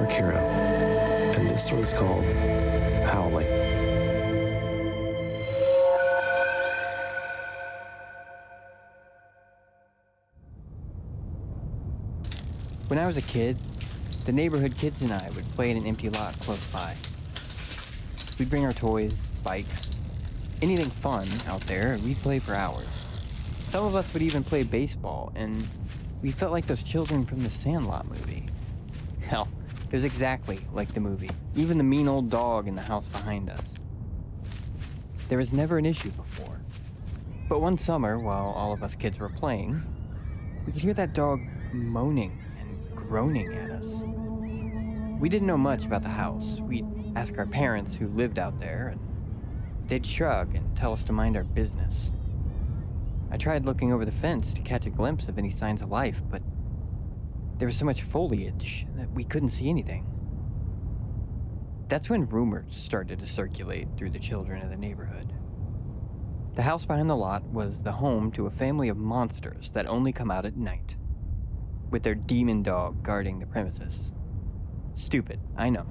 DarkHero, and this story is called Howling. When I was a kid, the neighborhood kids and I would play in an empty lot close by. We'd bring our toys, bikes, anything fun out there, and we'd play for hours. Some of us would even play baseball, and we felt like those children from the Sandlot movie. Hell, it was exactly like the movie, even the mean old dog in the house behind us. There was never an issue before. But one summer, while all of us kids were playing, we could hear that dog moaning and groaning at us. We didn't know much about the house. We'd ask our parents who lived out there, and they'd shrug and tell us to mind our business. I tried looking over the fence to catch a glimpse of any signs of life, but there was so much foliage that we couldn't see anything. That's when rumors started to circulate through the children of the neighborhood. The house behind the lot was the home to a family of monsters that only come out at night, with their demon dog guarding the premises. Stupid, I know,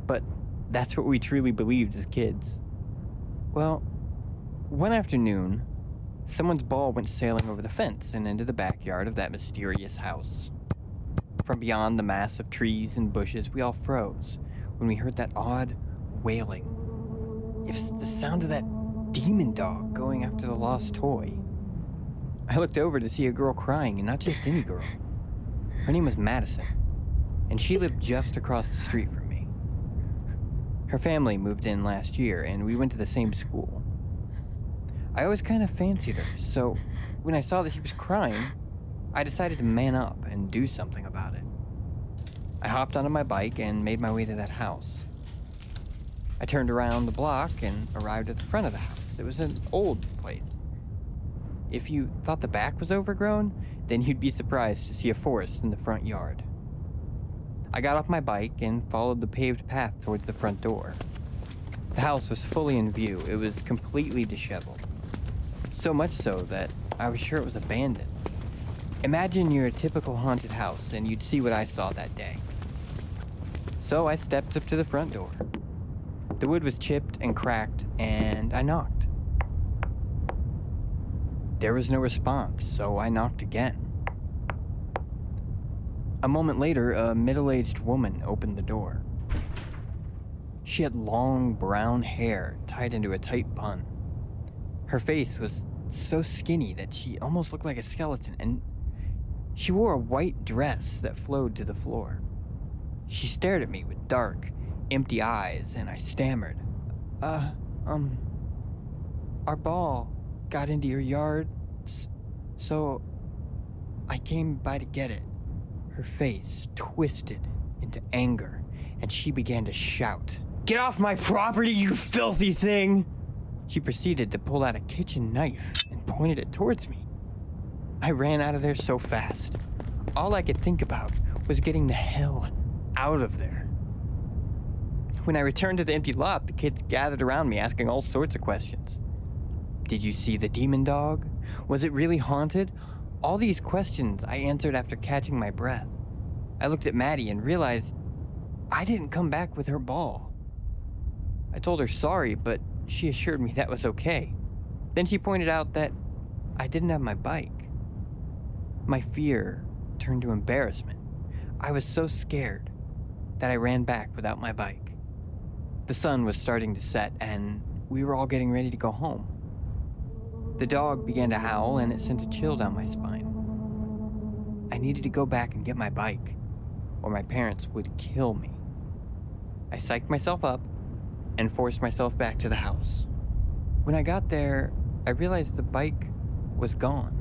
but that's what we truly believed as kids. Well, one afternoon, someone's ball went sailing over the fence and into the backyard of that mysterious house. From beyond the mass of trees and bushes, we all froze when we heard that odd wailing. It was the sound of that demon dog going after the lost toy. I looked over to see a girl crying, and not just any girl. Her name was Madison, and she lived just across the street from me. Her family moved in last year, and we went to the same school. I always kind of fancied her, so when I saw that she was crying, I decided to man up and do something about it. I hopped onto my bike and made my way to that house. I turned around the block and arrived at the front of the house. It was an old place. If you thought the back was overgrown, then you'd be surprised to see a forest in the front yard. I got off my bike and followed the paved path towards the front door. The house was fully in view. It was completely disheveled. So much so that I was sure it was abandoned. Imagine you're a typical haunted house and you'd see what I saw that day. So I stepped up to the front door. The wood was chipped and cracked, and I knocked. There was no response, so I knocked again. A moment later, a middle-aged woman opened the door. She had long brown hair tied into a tight bun. Her face was so skinny that she almost looked like a skeleton, and she wore a white dress that flowed to the floor. She stared at me with dark, empty eyes, and I stammered, our ball got into your yard, so I came by to get it." Her face twisted into anger, and she began to shout, "Get off my property, you filthy thing!" She proceeded to pull out a kitchen knife and pointed it towards me. I ran out of there so fast. All I could think about was getting the hell out of there. When I returned to the empty lot, the kids gathered around me asking all sorts of questions. Did you see the demon dog? Was it really haunted? All these questions I answered after catching my breath. I looked at Maddie and realized I didn't come back with her ball. I told her sorry, but she assured me that was okay. Then she pointed out that I didn't have my bike. My fear turned to embarrassment. I was so scared that I ran back without my bike. The sun was starting to set, and we were all getting ready to go home. The dog began to howl, and it sent a chill down my spine. I needed to go back and get my bike, or my parents would kill me. I psyched myself up and forced myself back to the house. When I got there, I realized the bike was gone.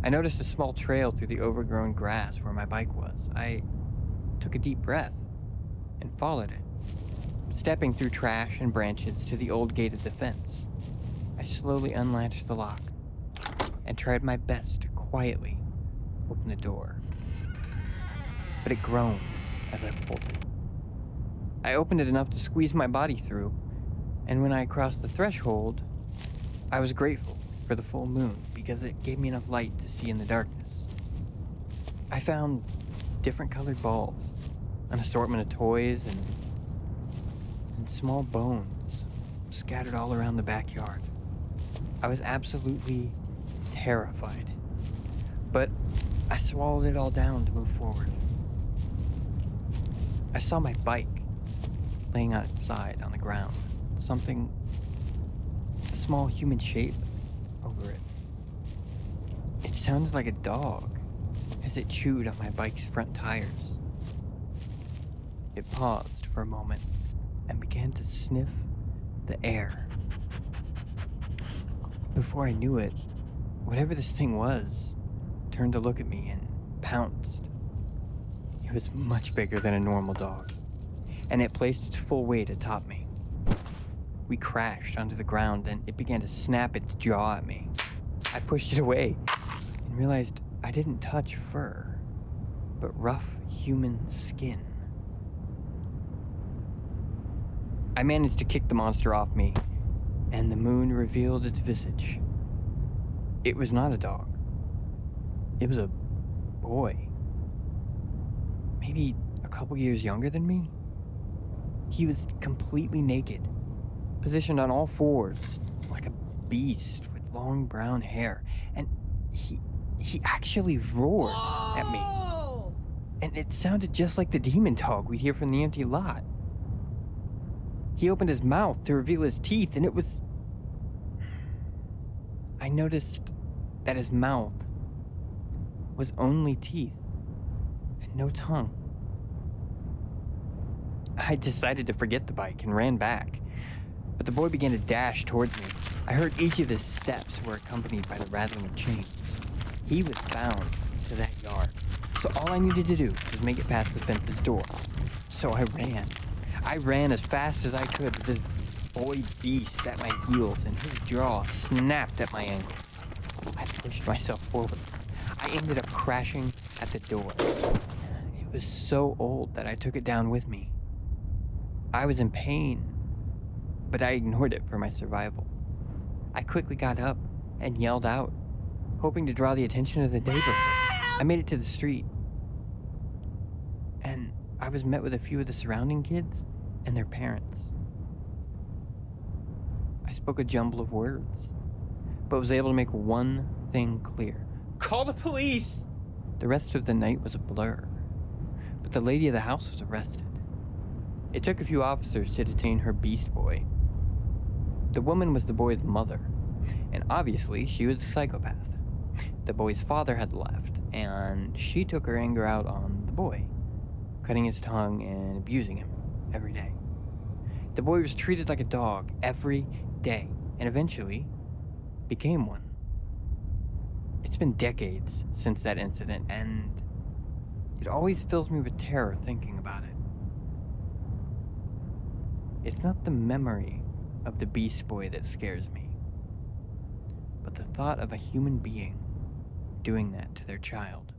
I noticed a small trail through the overgrown grass where my bike was. I took a deep breath and followed it, stepping through trash and branches to the old gate of the fence. I slowly unlatched the lock and tried my best to quietly open the door. But it groaned as I pulled it. I opened it enough to squeeze my body through, and when I crossed the threshold, I was grateful for the full moon because it gave me enough light to see in the darkness. I found different colored balls an assortment of toys and small bones scattered all around the backyard. I was absolutely terrified, but I swallowed it all down to move forward. I saw my bike laying on its side on the ground, a small human shape over it. It sounded like a dog as it chewed on my bike's front tires. It paused for a moment and began to sniff the air. Before I knew it, whatever this thing was turned to look at me and pounced. It was much bigger than a normal dog, and it placed its full weight atop me. We crashed onto the ground and it began to snap its jaw at me. I pushed it away and realized I didn't touch fur, but rough human skin. I managed to kick the monster off me, and the moon revealed its visage. It was not a dog. It was a boy. Maybe a couple years younger than me. He was completely naked, positioned on all fours, like a beast with long brown hair, and he actually roared at me. And it sounded just like the demon dog we'd hear from the empty lot. He opened his mouth to reveal his teeth, and I noticed that his mouth was only teeth and no tongue. I decided to forget the bike and ran back, but the boy began to dash towards me. I heard each of his steps were accompanied by the rattling of chains. He was bound to that yard, so all I needed to do was make it past the fence's door. So I ran. I ran as fast as I could with this boy beast at my heels, and his jaw snapped at my ankles. I pushed myself forward. I ended up crashing at the door. It was so old that I took it down with me. I was in pain, but I ignored it for my survival. I quickly got up and yelled out, hoping to draw the attention of the neighborhood. I made it to the street, and I was met with a few of the surrounding kids and their parents. I spoke a jumble of words, but was able to make one thing clear. Call the police! The rest of the night was a blur, but the lady of the house was arrested. It took a few officers to detain her beast boy. The woman was the boy's mother, and obviously she was a psychopath. The boy's father had left, and she took her anger out on the boy, cutting his tongue and abusing him every day. The boy was treated like a dog every day, and eventually became one. It's been decades since that incident, and it always fills me with terror thinking about it. It's not the memory of the beast boy that scares me, but the thought of a human being doing that to their child.